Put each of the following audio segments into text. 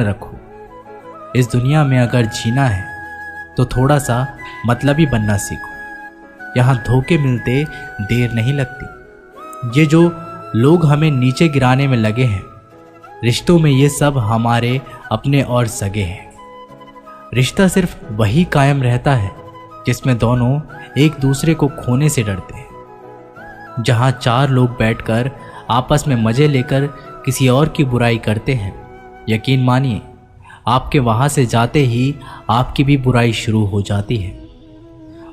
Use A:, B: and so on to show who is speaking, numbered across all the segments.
A: यत्न रखो। इस दुनिया में अगर जीना है तो थोड़ा सा मतलबी बनना सीखो। यहाँ धोखे मिलते देर नहीं लगती। ये जो लोग हमें नीचे गिराने में लगे हैं, रिश्तों में ये सब हमारे अपने और सगे हैं। रिश्ता सिर्फ वही कायम रहता है जिसमें दोनों एक दूसरे को खोने से डरते हैं। जहाँ चार लोग बैठकर आपस में मजे लेकर किसी और की बुराई करते हैं, यकीन मानिए आपके वहाँ से जाते ही आपकी भी बुराई शुरू हो जाती है।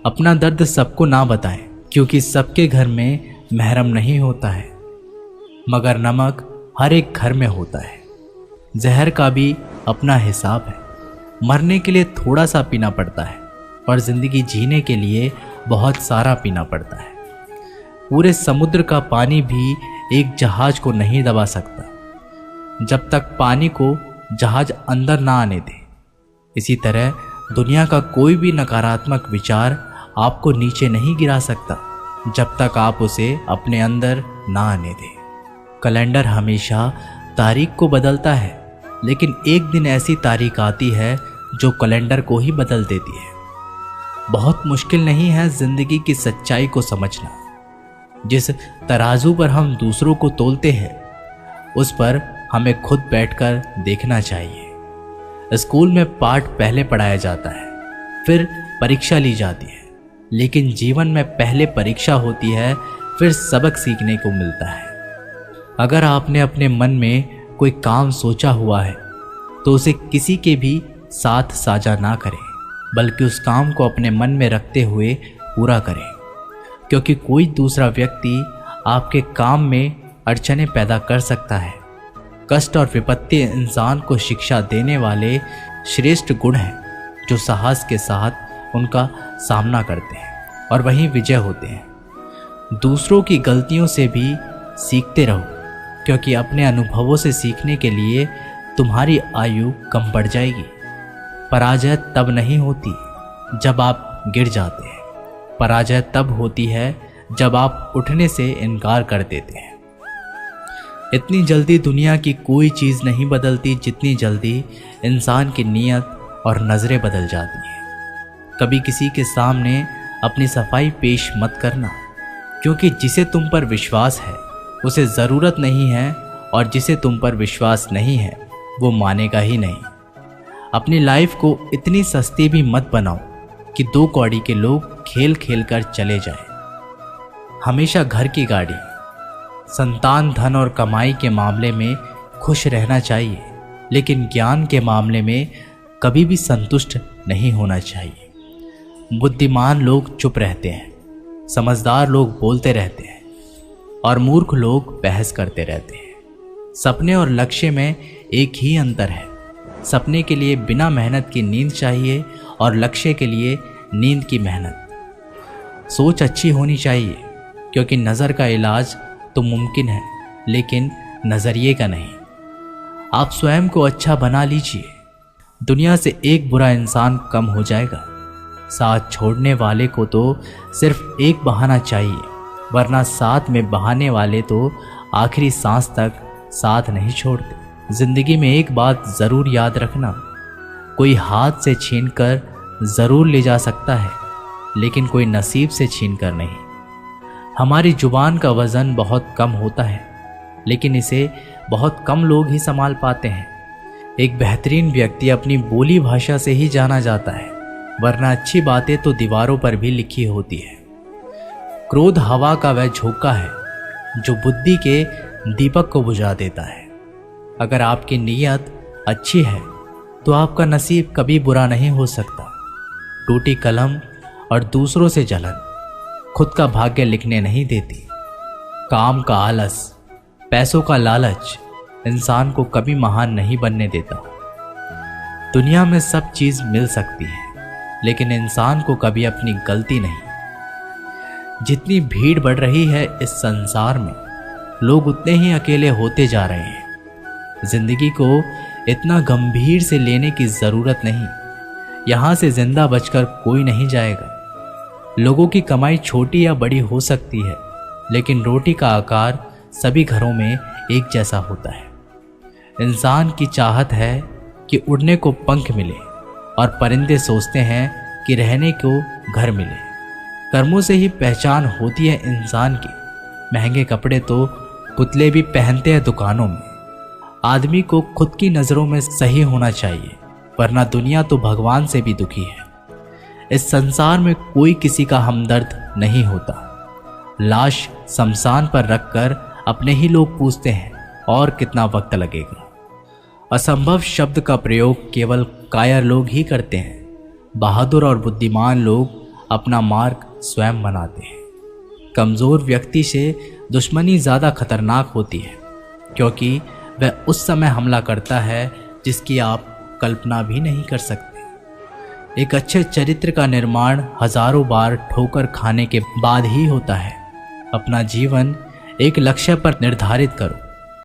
A: अपना दर्द सबको ना बताएं, क्योंकि सबके घर में महरम नहीं होता है, मगर नमक हर एक घर में होता है। जहर का भी अपना हिसाब है। मरने के लिए थोड़ा सा पीना पड़ता है और ज़िंदगी जीने के लिए बहुत सारा पीना पड़ता है। पूरे समुद्र का पानी भी एक जहाज को नहीं दबा सकता जब तक पानी को जहाज अंदर ना आने दे। इसी तरह दुनिया का कोई भी नकारात्मक विचार आपको नीचे नहीं गिरा सकता जब तक आप उसे अपने अंदर ना आने दें। कैलेंडर हमेशा तारीख को बदलता है, लेकिन एक दिन ऐसी तारीख आती है जो कैलेंडर को ही बदल देती है। बहुत मुश्किल नहीं है जिंदगी की सच्चाई को समझना। जिस तराजू पर हम दूसरों को तोलते हैं, उस पर हमें खुद बैठकर देखना चाहिए। स्कूल में पाठ पहले पढ़ाया जाता है, फिर परीक्षा ली जाती है, लेकिन जीवन में पहले परीक्षा होती है, फिर सबक सीखने को मिलता है। अगर आपने अपने मन में कोई काम सोचा हुआ है तो उसे किसी के भी साथ साझा ना करें, बल्कि उस काम को अपने मन में रखते हुए पूरा करें, क्योंकि कोई दूसरा व्यक्ति आपके काम में अड़चने पैदा कर सकता है। कष्ट और विपत्ति इंसान को शिक्षा देने वाले श्रेष्ठ गुण हैं जो साहस के साथ उनका सामना करते हैं और वहीं विजय होते हैं। दूसरों की गलतियों से भी सीखते रहो, क्योंकि अपने अनुभवों से सीखने के लिए तुम्हारी आयु कम बढ़ जाएगी। पराजय तब नहीं होती जब आप गिर जाते हैं, पराजय तब होती है जब आप उठने से इनकार कर देते हैं। इतनी जल्दी दुनिया की कोई चीज़ नहीं बदलती जितनी जल्दी इंसान की नीयत और नज़रें बदल जाती हैं। कभी किसी के सामने अपनी सफाई पेश मत करना, क्योंकि जिसे तुम पर विश्वास है उसे ज़रूरत नहीं है, और जिसे तुम पर विश्वास नहीं है वो मानेगा ही नहीं। अपनी लाइफ को इतनी सस्ती भी मत बनाओ कि दो कौड़ी के लोग खेल खेल कर चले जाएं। हमेशा घर की गाड़ी, संतान, धन और कमाई के मामले में खुश रहना चाहिए, लेकिन ज्ञान के मामले में कभी भी संतुष्ट नहीं होना चाहिए। बुद्धिमान लोग चुप रहते हैं, समझदार लोग बोलते रहते हैं और मूर्ख लोग बहस करते रहते हैं। सपने और लक्ष्य में एक ही अंतर है। सपने के लिए बिना मेहनत की नींद चाहिए और लक्ष्य के लिए नींद की मेहनत। सोच अच्छी होनी चाहिए, क्योंकि नज़र का इलाज तो मुमकिन है, लेकिन नज़रिए का नहीं। आप स्वयं को अच्छा बना लीजिए, दुनिया से एक बुरा इंसान कम हो जाएगा। साथ छोड़ने वाले को तो सिर्फ एक बहाना चाहिए, वरना साथ में बहाने वाले तो आखिरी सांस तक साथ नहीं छोड़ते। जिंदगी में एक बात ज़रूर याद रखना, कोई हाथ से छीनकर ज़रूर ले जा सकता है, लेकिन कोई नसीब से छीनकर नहीं। हमारी जुबान का वज़न बहुत कम होता है, लेकिन इसे बहुत कम लोग ही संभाल पाते हैं। एक बेहतरीन व्यक्ति अपनी बोली भाषा से ही जाना जाता है, वरना अच्छी बातें तो दीवारों पर भी लिखी होती है। क्रोध हवा का वह झोंका है जो बुद्धि के दीपक को बुझा देता है। अगर आपकी नीयत अच्छी है तो आपका नसीब कभी बुरा नहीं हो सकता। टूटी कलम और दूसरों से जलन खुद का भाग्य लिखने नहीं देती। काम का आलस, पैसों का लालच इंसान को कभी महान नहीं बनने देता। दुनिया में सब चीज़ मिल सकती है, लेकिन इंसान को कभी अपनी गलती नहीं। जितनी भीड़ बढ़ रही है इस संसार में, लोग उतने ही अकेले होते जा रहे हैं। जिंदगी को इतना गंभीर से लेने की ज़रूरत नहीं। यहाँ से जिंदा बचकर कोई नहीं जाएगा। लोगों की कमाई छोटी या बड़ी हो सकती है, लेकिन रोटी का आकार सभी घरों में एक जैसा होता है। इंसान की चाहत है कि उड़ने को पंख मिले और परिंदे सोचते हैं कि रहने को घर मिले। कर्मों से ही पहचान होती है इंसान की। महंगे कपड़े तो पुतले भी पहनते हैं दुकानों में। आदमी को खुद की नज़रों में सही होना चाहिए, वरना दुनिया तो भगवान से भी दुखी है। इस संसार में कोई किसी का हमदर्द नहीं होता। लाश शमशान पर रखकर अपने ही लोग पूछते हैं और कितना वक्त लगेगा। असंभव शब्द का प्रयोग केवल कायर लोग ही करते हैं। बहादुर और बुद्धिमान लोग अपना मार्ग स्वयं बनाते हैं। कमज़ोर व्यक्ति से दुश्मनी ज़्यादा खतरनाक होती है, क्योंकि वह उस समय हमला करता है जिसकी आप कल्पना भी नहीं कर सकते। एक अच्छे चरित्र का निर्माण हजारों बार ठोकर खाने के बाद ही होता है। अपना जीवन एक लक्ष्य पर निर्धारित करो,